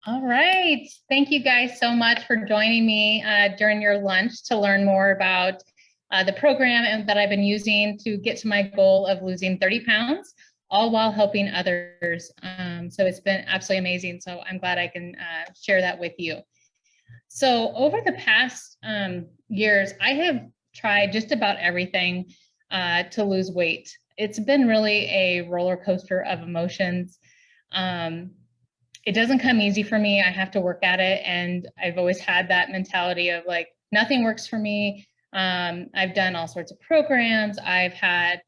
All right. Thank you guys so much for joining me during your lunch to learn more about the program that I've been using to get to my goal of losing 30 pounds, all while helping others. So it's been absolutely amazing. So I'm glad I can share that with you. So over the past years, I have tried just about everything to lose weight. It's been really a roller coaster of emotions. Um, it doesn't come easy for me. I have to work at it. And I've always had that mentality of like, nothing works for me. I've done all sorts of programs. I've had,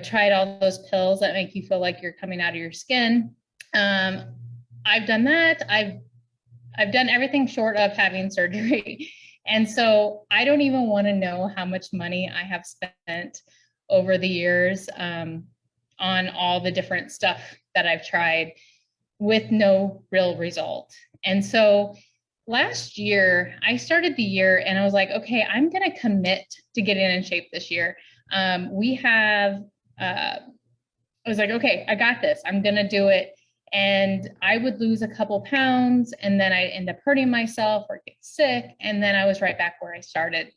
tried all those pills that make you feel like you're coming out of your skin. I've done that. I've done everything short of having surgery. And so I don't even want to know how much money I have spent over the years on all the different stuff that I've tried with no real result. And so last year, I started the year and I was like, okay, I'm going to commit to getting in shape this year. I was like, okay, I got this. I'm going to do it. And I would lose a couple pounds and then I end up hurting myself or get sick. And then I was right back where I started.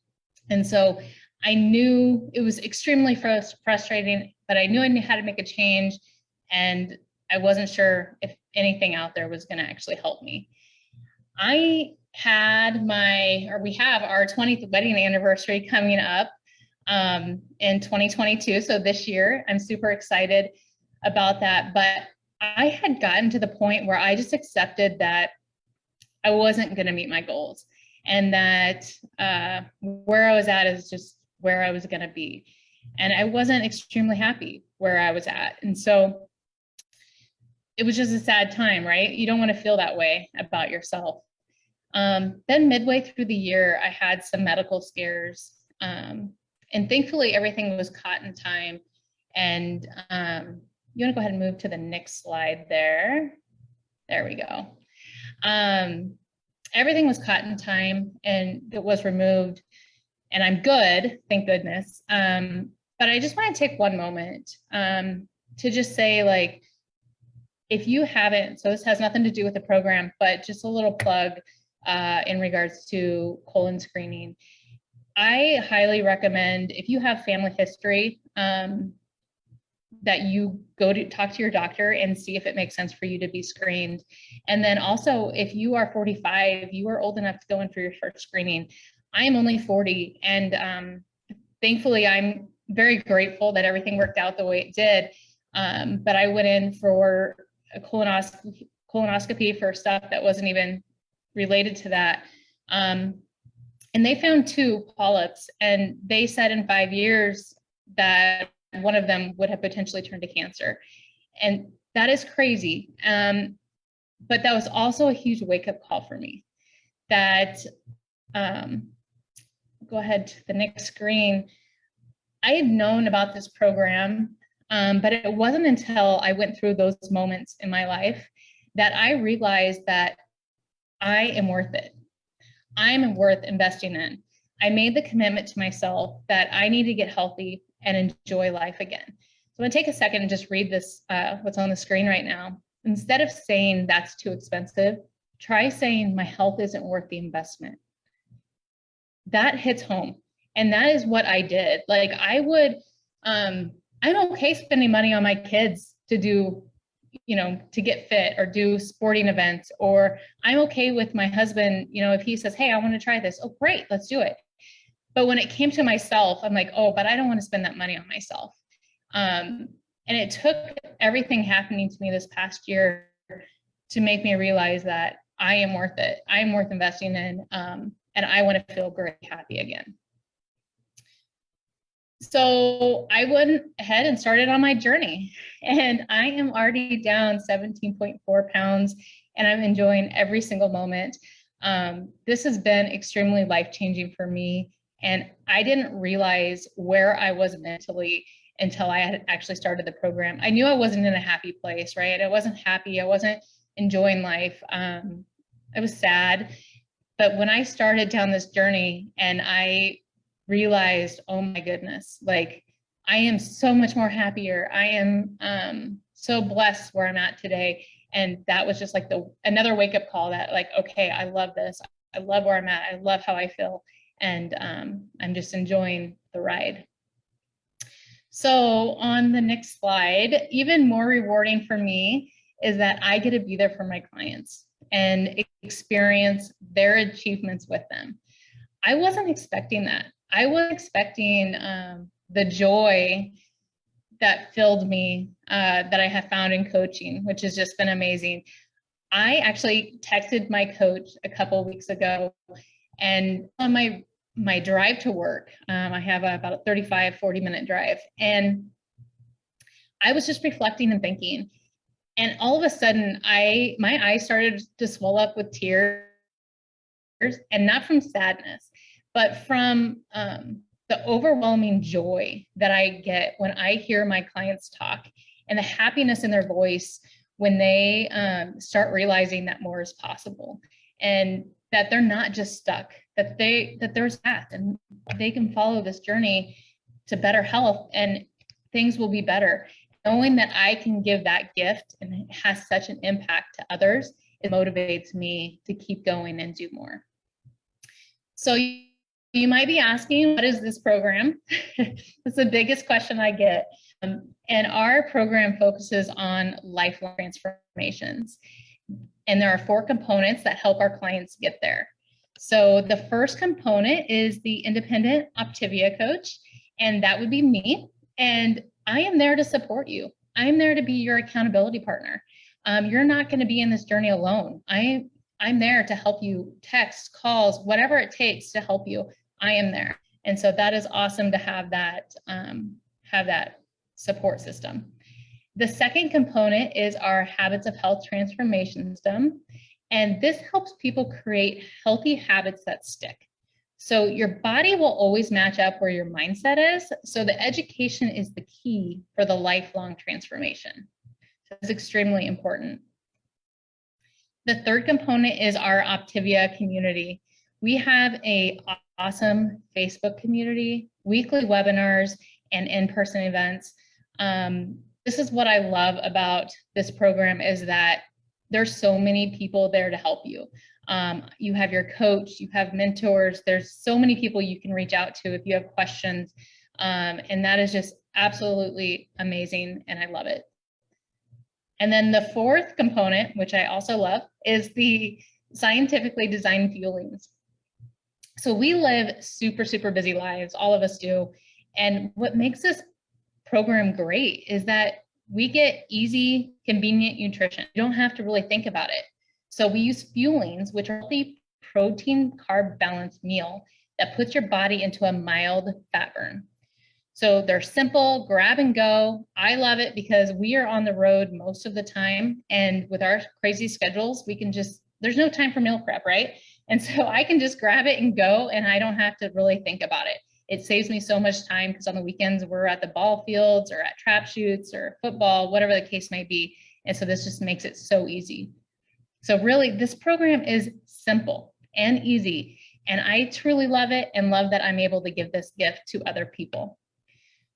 And so I knew it was extremely frustrating, but I knew I knew how to make a change. And I wasn't sure if anything out there was going to actually help me. We have our 20th wedding anniversary coming up in 2022. So this year, I'm super excited about that. But I had gotten to the point where I just accepted that I wasn't going to meet my goals and that where I was at is just where I was going to be. And I wasn't extremely happy where I was at. And so it was just a sad time, right? You don't want to feel that way about yourself. Then midway through the year, I had some medical scares. And thankfully, everything was caught in time. And you want to go ahead and move to the next slide there. There we go. Everything was caught in time and it was removed. And I'm good, thank goodness. But I just want to take one moment to just say, like, if you haven't, so this has nothing to do with the program, but just a little plug in regards to colon screening. I highly recommend, if you have family history, that you go to talk to your doctor and see if it makes sense for you to be screened. And then also, if you are 45, you are old enough to go in for your first screening. I am only 40, and thankfully, I'm very grateful that everything worked out the way it did. But I went in for a colonoscopy for stuff that wasn't even related to that. And they found 2 polyps, and they said in 5 years that one of them would have potentially turned to cancer. And that is crazy. But that was also a huge wake-up call for me that, go ahead to the next screen. I had known about this program, but it wasn't until I went through those moments in my life that I realized that I am worth it. I'm worth investing in. I made the commitment to myself that I need to get healthy and enjoy life again. So I'm gonna take a second and just read this, what's on the screen right now. Instead of saying that's too expensive, try saying my health isn't worth the investment. That hits home. And that is what I did. Like I'm okay spending money on my kids to do, to get fit or do sporting events, or I'm okay with my husband, if he says, hey, I want to try this. Oh, great, let's do it. But when it came to myself, I'm like, oh, but I don't want to spend that money on myself. And it took everything happening to me this past year to make me realize that I am worth it. I am worth investing in, and I want to feel very happy again. So I went ahead and started on my journey, and I am already down 17.4 pounds, and I'm enjoying every single moment. This has been extremely life-changing for me, and I didn't realize where I was mentally until I had actually started the program. I knew I wasn't in a happy place, right? I wasn't happy. I wasn't enjoying life. I was sad. But when I started down this journey and I realized, oh my goodness, like I am so much more happier. I am so blessed where I'm at today. And that was just like another wake up call that like, okay, I love this. I love where I'm at. I love how I feel. And I'm just enjoying the ride. So on the next slide, even more rewarding for me is that I get to be there for my clients and experience their achievements with them. I wasn't expecting that. I was expecting the joy that filled me that I have found in coaching, which has just been amazing. I actually texted my coach a couple of weeks ago, and on my drive to work, I have about a 35, 40-minute drive, and I was just reflecting and thinking, and all of a sudden, my eyes started to swell up with tears, and not from sadness, but from the overwhelming joy that I get when I hear my clients talk, and the happiness in their voice when they start realizing that more is possible, and that they're not just stuck, that there's path and they can follow this journey to better health and things will be better. Knowing that I can give that gift and it has such an impact to others, it motivates me to keep going and do more. So you might be asking, what is this program? That's the biggest question I get. And our program focuses on lifelong transformations. And there are 4 components that help our clients get there. So the first component is the independent Optivia coach, and that would be me. And I am there to support you. I'm there to be your accountability partner. You're not going to be in this journey alone. I'm there to help you, text, calls, whatever it takes to help you. I am there. And so that is awesome to have that support system. The second component is our Habits of Health transformation system. And this helps people create healthy habits that stick. So your body will always match up where your mindset is. So the education is the key for the lifelong transformation. So it's extremely important. The third component is our Optivia community. We have an awesome Facebook community, weekly webinars, and in-person events. This is what I love about this program, is that there's so many people there to help you. You have your coach, you have mentors, there's so many people you can reach out to if you have questions. And that is just absolutely amazing, and I love it. And then the fourth component, which I also love, is the scientifically designed fuelings. So we live super, super busy lives, all of us do. And what makes this program great is that we get easy, convenient nutrition. You don't have to really think about it. So we use fuelings, which are healthy protein carb balanced meal that puts your body into a mild fat burn. So they're simple, grab and go. I love it because we are on the road most of the time. And with our crazy schedules, we can there's no time for meal prep, right? And so I can just grab it and go, and I don't have to really think about it. It saves me so much time because on the weekends we're at the ball fields or at trap shoots or football, whatever the case may be. And so this just makes it so easy. So really, this program is simple and easy. And I truly love it and love that I'm able to give this gift to other people.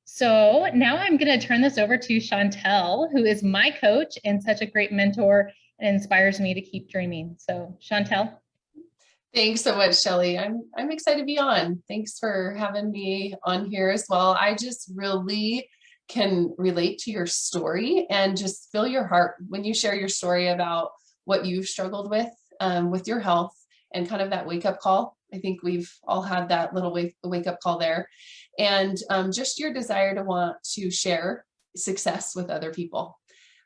So now I'm going to turn this over to Chantel, who is my coach and such a great mentor and inspires me to keep dreaming. So Chantel. Thanks so much, Shelly. I'm excited to be on. Thanks for having me on here as well. I just really can relate to your story and just feel your heart when you share your story about what you've struggled with your health and kind of that wake-up call. I think we've all had that little wake-up call there, and just your desire to want to share success with other people.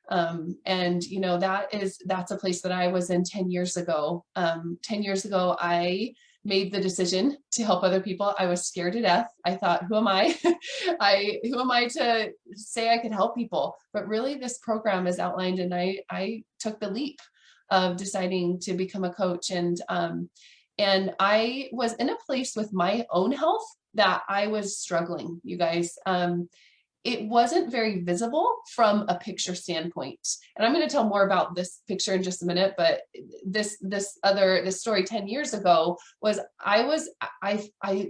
And you know, that's a place that I was in 10 years ago. 10 years ago, I made the decision to help other people. I was scared to death. I thought, who am I? Who am I to say I could help people? But really this program is outlined, and I took the leap of deciding to become a coach. And I was in a place with my own health that I was struggling, you guys. It wasn't very visible from a picture standpoint. And I'm going to tell more about this picture in just a minute, but this story 10 years ago was I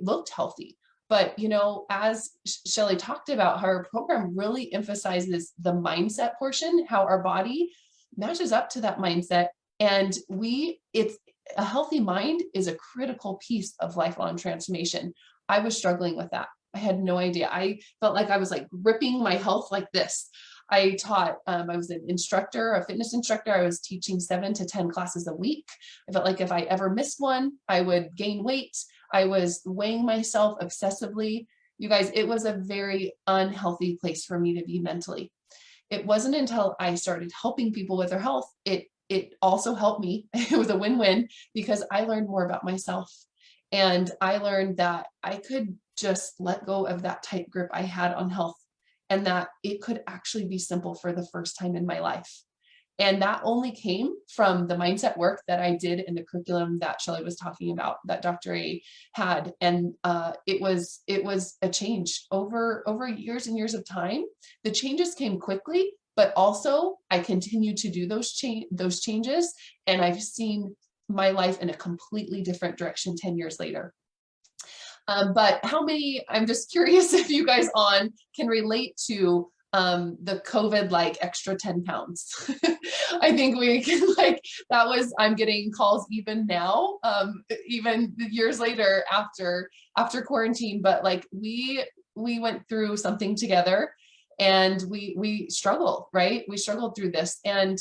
looked healthy. But, you know, as Shelly talked about, her program really emphasizes the mindset portion, how our body matches up to that mindset. And it's a healthy mind is a critical piece of lifelong transformation. I was struggling with that. I had no idea. I felt like I was like gripping my health like this. I taught, I was an instructor, a fitness instructor. I was teaching 7 to 10 classes a week. I felt like if I ever missed one, I would gain weight. I was weighing myself obsessively. You guys, it was a very unhealthy place for me to be mentally. It wasn't until I started helping people with their health, it also helped me. It was a win-win because I learned more about myself. And I learned that I could just let go of that tight grip I had on health, and that it could actually be simple for the first time in my life. And that only came from the mindset work that I did in the curriculum that Shelly was talking about, that Dr. A had. And it was a change over years and years of time. The changes came quickly, but also I continued to do those changes. And I've seen my life in a completely different direction 10 years later. But how many, I'm just curious if you guys can relate to the COVID like extra 10 pounds. I think we can I'm getting calls even now, even years later after quarantine, but like we went through something together, and we struggled, right? We struggled through this. And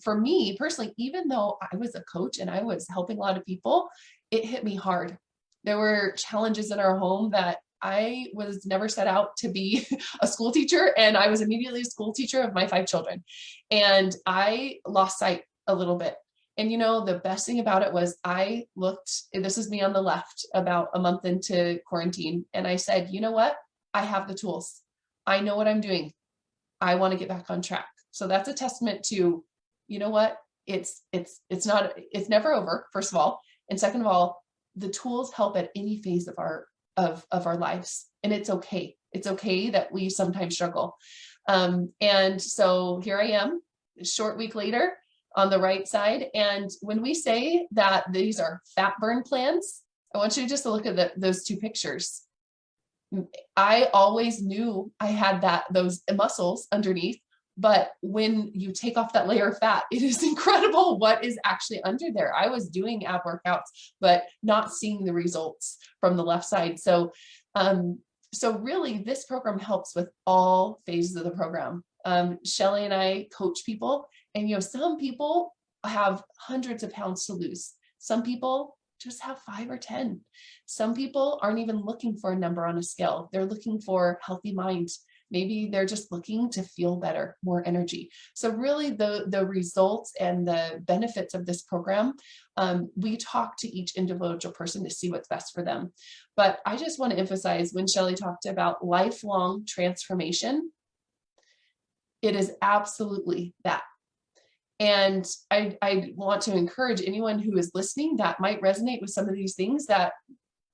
for me personally, even though I was a coach and I was helping a lot of people, it hit me hard. There were challenges in our home that I was never set out to be a school teacher, and I was immediately a school teacher of my 5 children. And I lost sight a little bit. And the best thing about it was I looked, this is me on the left, about a month into quarantine. And I said, you know what? I have the tools. I know what I'm doing. I want to get back on track. So that's a testament to, you know what? It's never over, first of all. And second of all, the tools help at any phase of our lives. And it's okay. It's okay that we sometimes struggle. And so here I am, a short week later on the right side. And when we say that these are fat burn plans, I want you just to look at those 2 pictures. I always knew I had those muscles underneath, but when you take off that layer of fat, it is incredible what is actually under there. I was doing ab workouts, but not seeing the results from the left side. So really this program helps with all phases of the program. Shelly and I coach people, and some people have hundreds of pounds to lose. Some people just have 5 or 10. Some people aren't even looking for a number on a scale. They're looking for healthy mind. Maybe they're just looking to feel better, more energy. So really the results and the benefits of this program, we talk to each individual person to see what's best for them. But I just want to emphasize, when Shelly talked about lifelong transformation, it is absolutely that. And I want to encourage anyone who is listening that might resonate with some of these things, that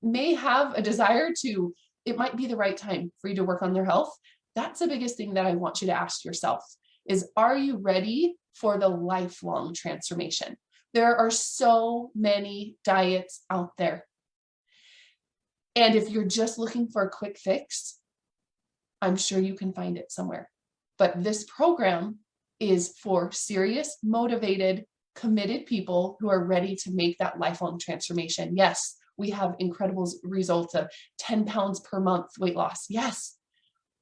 may have a desire to, it might be the right time for you to work on their health. That's the biggest thing that I want you to ask yourself is, are you ready for the lifelong transformation? There are so many diets out there. And if you're just looking for a quick fix, I'm sure you can find it somewhere. But this program is for serious, motivated, committed people who are ready to make that lifelong transformation. Yes, we have incredible results of 10 pounds per month weight loss. Yes.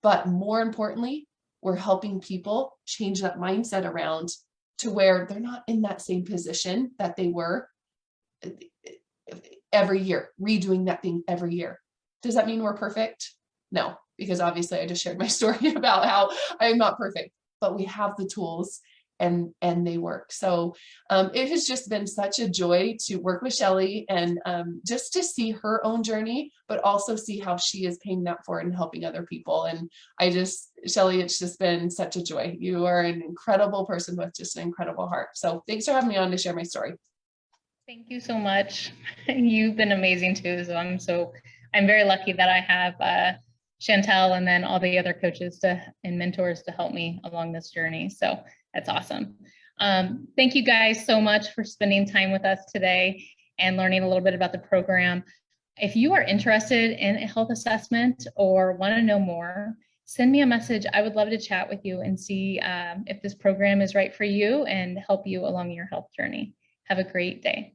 But more importantly, we're helping people change that mindset around to where they're not in that same position that they were every year, redoing that thing every year. Does that mean we're perfect? No, because obviously I just shared my story about how I'm not perfect, but we have the tools and they work. So it has just been such a joy to work with Shelly and just to see her own journey, but also see how she is paying that forward and helping other people. And Shelly, it's just been such a joy. You are an incredible person with just an incredible heart. So thanks for having me on to share my story. Thank you so much. You've been amazing too. So I'm very lucky that I have Chantel and then all the other coaches and mentors to help me along this journey. So that's awesome. Thank you guys so much for spending time with us today and learning a little bit about the program. If you are interested in a health assessment or want to know more, send me a message. I would love to chat with you and see if this program is right for you and help you along your health journey. Have a great day.